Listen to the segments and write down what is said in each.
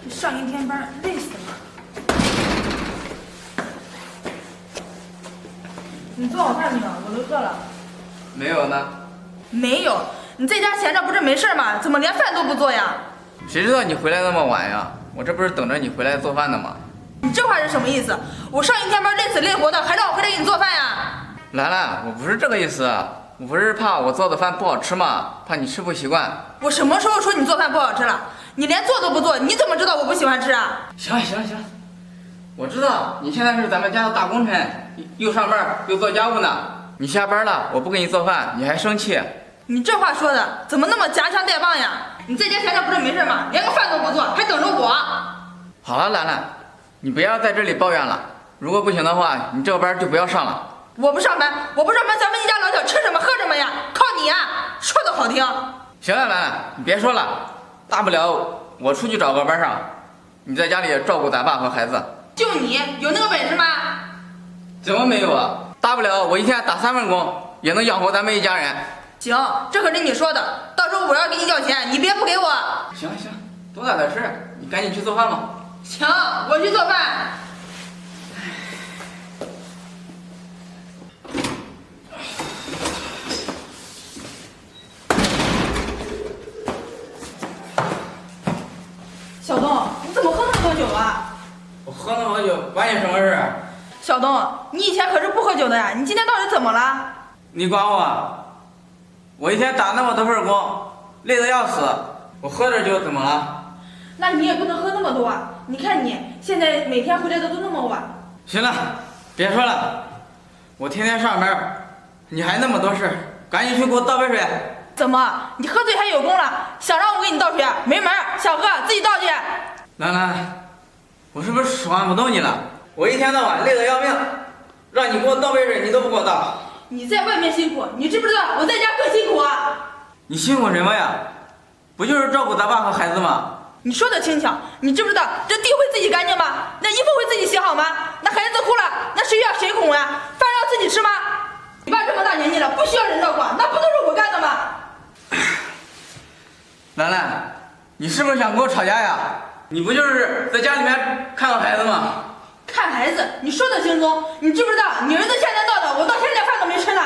上一天班累死了。你做好饭没有？我都饿了。没有呢。没有？你在家闲着不是没事吗？怎么连饭都不做呀？谁知道你回来那么晚呀？我这不是等着你回来做饭呢吗？你这话是什么意思？我上一天班累死累活的，还让我回来给你做饭呀？兰兰，我不是这个意思，我不是怕我做的饭不好吃吗？怕你吃不习惯。我什么时候说你做饭不好吃了？你连做都不做，你怎么知道我不喜欢吃啊？行了行了行了，我知道你现在是咱们家的大功臣，又上班又做家务呢。你下班了，我不给你做饭，你还生气？你这话说的怎么那么夹枪带棒呀？你在家闲着不是没事吗？连个饭都不做，还等着我？好了，兰兰，你不要在这里抱怨了。如果不行的话，你这个班就不要上了。我不上班，咱们一家老小吃什么喝什么呀？靠你呀！说的好听。行了，兰兰，你别说了，大不了我出去找个班上，你在家里照顾咱爸和孩子。就你有那个本事吗？怎么没有啊？大不了我一天打3份工，也能养活咱们一家人。行，这可是你说的，到时候我要给你要钱，你别不给我。行了行了，多大点事，你赶紧去做饭吧。行，我去做饭。小东，你怎么喝那么多酒啊？我喝那么多酒，关你什么事？小东，你以前可是不喝酒的呀，你今天到底怎么了？你管我？我一天打那么多份工，累得要死，我喝点酒怎么了？那你也不能喝那么多啊！你看你现在每天回来的都那么晚。行了，别说了，我天天上班，你还那么多事，赶紧去给我倒杯水。怎么，你喝醉还有功了？想让我给你倒水？没门儿！想喝自己倒去。兰兰，我是不是耍不动你了？我一天到晚累得要命，让你给我倒杯水，你都不给我倒。你在外面辛苦，你知不知道我在家更辛苦啊？你辛苦什么呀？不就是照顾咱爸和孩子吗？你说的轻巧，你知不知道这地会自己干净吗？那衣服会自己洗好吗？那孩子哭了，那谁养谁哄呀？饭要自己吃吗？你爸这么大年纪了，不需要人照顾，那不都是我干的吗？兰兰，你是不是想跟我吵架呀？你不就是在家里面看看孩子吗？看孩子，你说的轻松，你知不知道你儿子现在闹的，我到现在饭都没吃呢。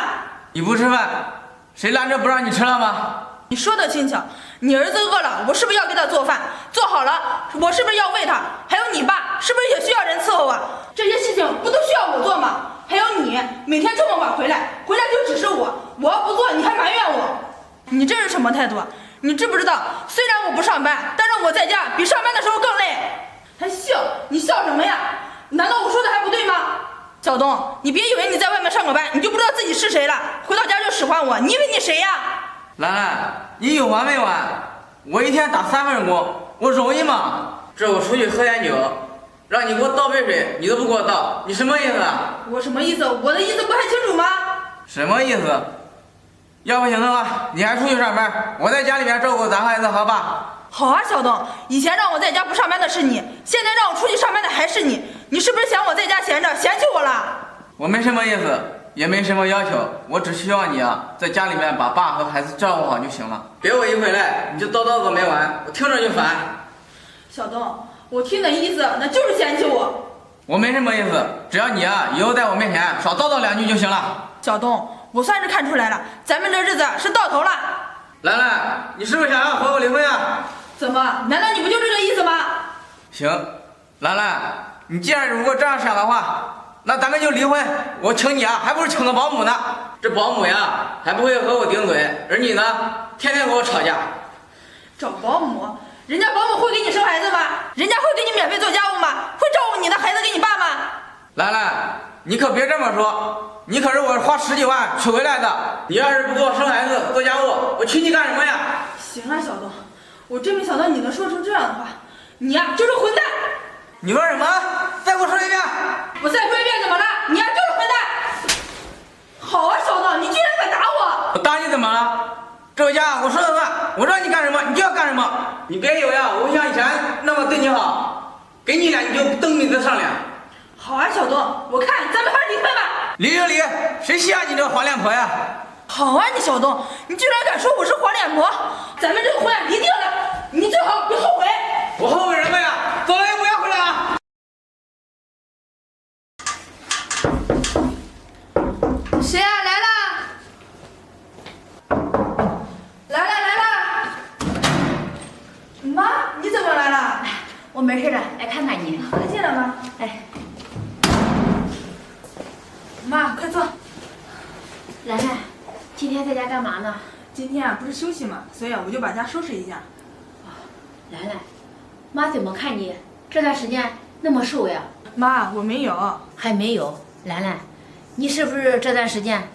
你不吃饭，谁拦着不让你吃了吗？你说的轻巧，你儿子饿了，我是不是要给他做饭？做好了，我是不是要喂他？还有你爸，是不是也需要人伺候啊？这些事情不都需要我做吗？还有你，每天这么晚回来就指示我，我要不做你还埋怨我，你这是什么态度？你知不知道，虽然我不上班，但是我在家比上班的时候更累。还笑？你笑什么呀？难道我说的还不对吗？小东，你别以为你在外面上个班，你就不知道自己是谁了，回到家就使唤我，你以为你谁呀？兰兰，你有完没完？我一天打3份工，我容易吗？这我出去喝点酒，让你给我倒杯水，你都不给我倒，你什么意思啊？我什么意思？我的意思不还清楚吗？什么意思？要不行的话，你还出去上班，我在家里面照顾咱孩子和爸。好啊，小东，以前让我在家不上班的是你，现在让我出去上班的还是你，你是不是嫌我在家闲着，嫌弃我了？我没什么意思，也没什么要求，我只希望你啊，在家里面把爸和孩子照顾好就行了，别我一回来你就叨叨个没完，我听着就烦。小东，我听的意思那就是嫌弃我。我没什么意思，只要你啊以后在我面前少叨叨2句就行了。小东，我算是看出来了，咱们这日子是到头了。兰兰，你是不是想要和我离婚啊？怎么？难道你不就这个意思吗？行，兰兰，你既然如果这样想的话，那咱们就离婚。我请你啊，还不如请个保姆呢。这保姆呀，还不会和我顶嘴，而你呢，天天和我吵架。找保姆？人家保姆会给你生孩子吗？人家会给你免费做家务吗？会照顾你的孩子给你爸吗？兰兰，你可别这么说，你可是我花10几万娶回来的。你要是不给我生孩子做家务，我娶你干什么呀？行啊，小东，我真没想到你能说出这样的话，你呀就是混蛋！你说什么？再给我说一遍！我再说一遍怎么了？你呀就是混蛋！好啊，小东，你居然敢打我！我打你怎么了？这个家我说了算，我让你干什么你就要干什么。你别以为啊，我像以前那么对你好，给你脸你就蹬你的上脸。好啊，小东，我看咱们还是离婚吧。离就离，谁稀罕你这个黄脸婆呀？好啊，你小东，你居然敢说我是黄脸婆！咱们这个婚离定了，你最好别后悔。我后悔什么呀？你怎么来了？我没事的，来看看你。快进来吧。哎，妈，快坐。兰兰，今天在家干嘛呢？今天啊，不是休息嘛，所以啊，我就把家收拾一下。兰兰，妈怎么看你这段时间那么瘦呀？妈，我没有。还没有。兰兰，你是不是这段时间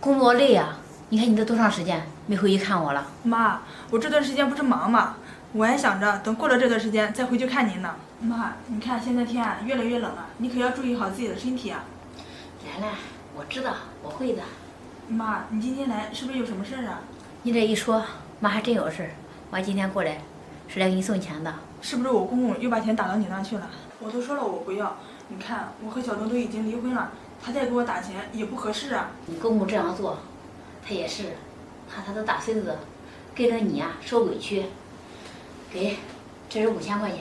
工作累呀？你看你都多长时间没回去看我了？妈，我这段时间不是忙嘛，我还想着等过了这段时间再回去看您呢。妈，你看现在天啊越来越冷了，你可要注意好自己的身体啊。兰兰，我知道，我会的。妈，你今天来是不是有什么事儿啊？你这一说，妈还真有事儿。妈今天过来是来给你送钱的。是不是我公公又把钱打到你那去了？我都说了我不要，你看我和小东都已经离婚了，他再给我打钱也不合适啊。你公公这样做，他也是怕他的大孙子跟着你呀受委屈。给，这是5000块钱，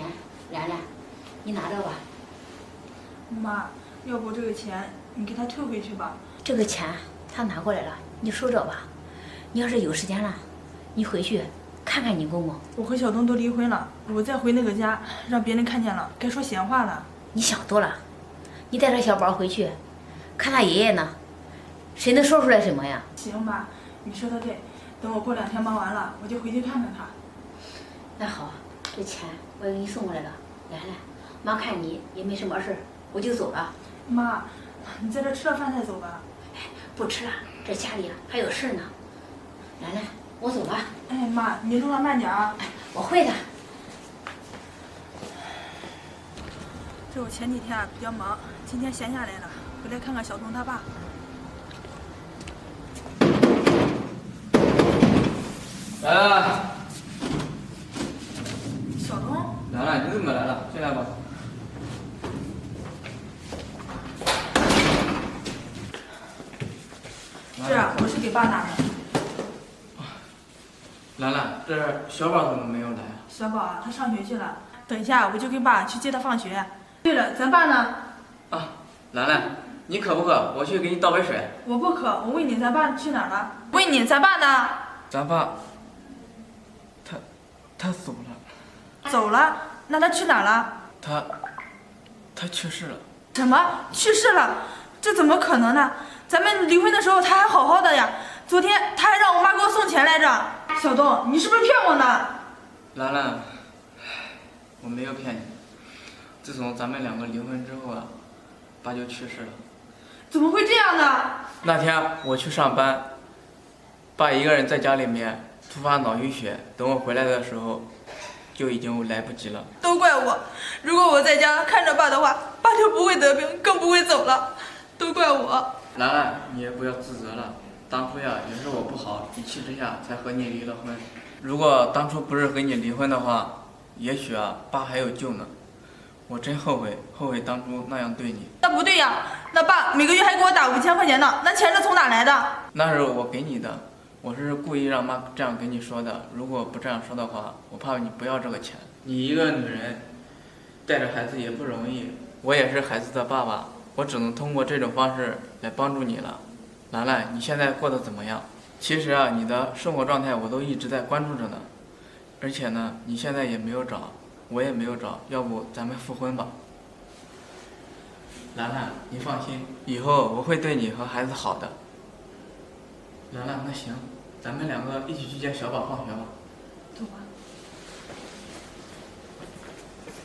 兰兰，你拿着吧。妈，要不这个钱你给他退回去吧。这个钱他拿过来了，你收着吧。你要是有时间了，你回去看看你公公。我和小东都离婚了，我再回那个家，让别人看见了，该说闲话了。你想多了，你带着小宝回去，看他爷爷呢，谁能说出来什么呀？行吧，你说的对，等我过2天忙完了，我就回去看看他。那好，这钱我也给你送过来了。来来，妈看你也没什么事，我就走了。妈，你在这吃了饭再走吧。不吃了，这家里还有事呢。来来，我走了。哎妈，你路上慢点啊。我会的。这我前几天啊比较忙，今天闲下来了，回来看看小东他爸。来了，小东，兰兰，你怎么来了？进来吧。是啊，我是给爸打的。兰兰，这小宝怎么没有来啊？小宝啊，他上学去了，等一下我就跟爸去接他放学。对了，咱爸呢？啊，兰兰，你渴不渴？我去给你倒杯水。我不渴，我问你，咱爸去哪儿了？问你，咱爸呢？咱爸，他走了。走了？那他去哪儿了？他去世了。什么？去世了？这怎么可能呢？咱们离婚的时候他还好好的呀，昨天他还让我妈给我送钱来着。小东，你是不是骗我呢？兰兰，我没有骗你。自从咱们2个离婚之后啊，爸就去世了。怎么会这样呢？那天我去上班，爸一个人在家里面突发脑淤血，等我回来的时候，就已经来不及了。都怪我，如果我在家看着爸的话，爸就不会得病，更不会走了。都怪我。兰兰，你也不要自责了。当初呀，也是我不好，一气之下才和你离了婚。如果当初不是和你离婚的话，也许啊，爸还有救呢。我真后悔当初那样对你。那不对呀，那爸每个月还给我打5000块钱呢，那钱是从哪来的？那是我给你的，我是故意让妈这样跟你说的。如果不这样说的话，我怕你不要这个钱。你一个女人带着孩子也不容易，我也是孩子的爸爸，我只能通过这种方式来帮助你了。兰兰，你现在过得怎么样？其实啊，你的生活状态我都一直在关注着呢。而且呢，你现在也没有找，我也没有找，要不咱们复婚吧？兰兰，你放心，以后我会对你和孩子好的。兰兰，那行，咱们2个一起去接小宝放学吧。走吧。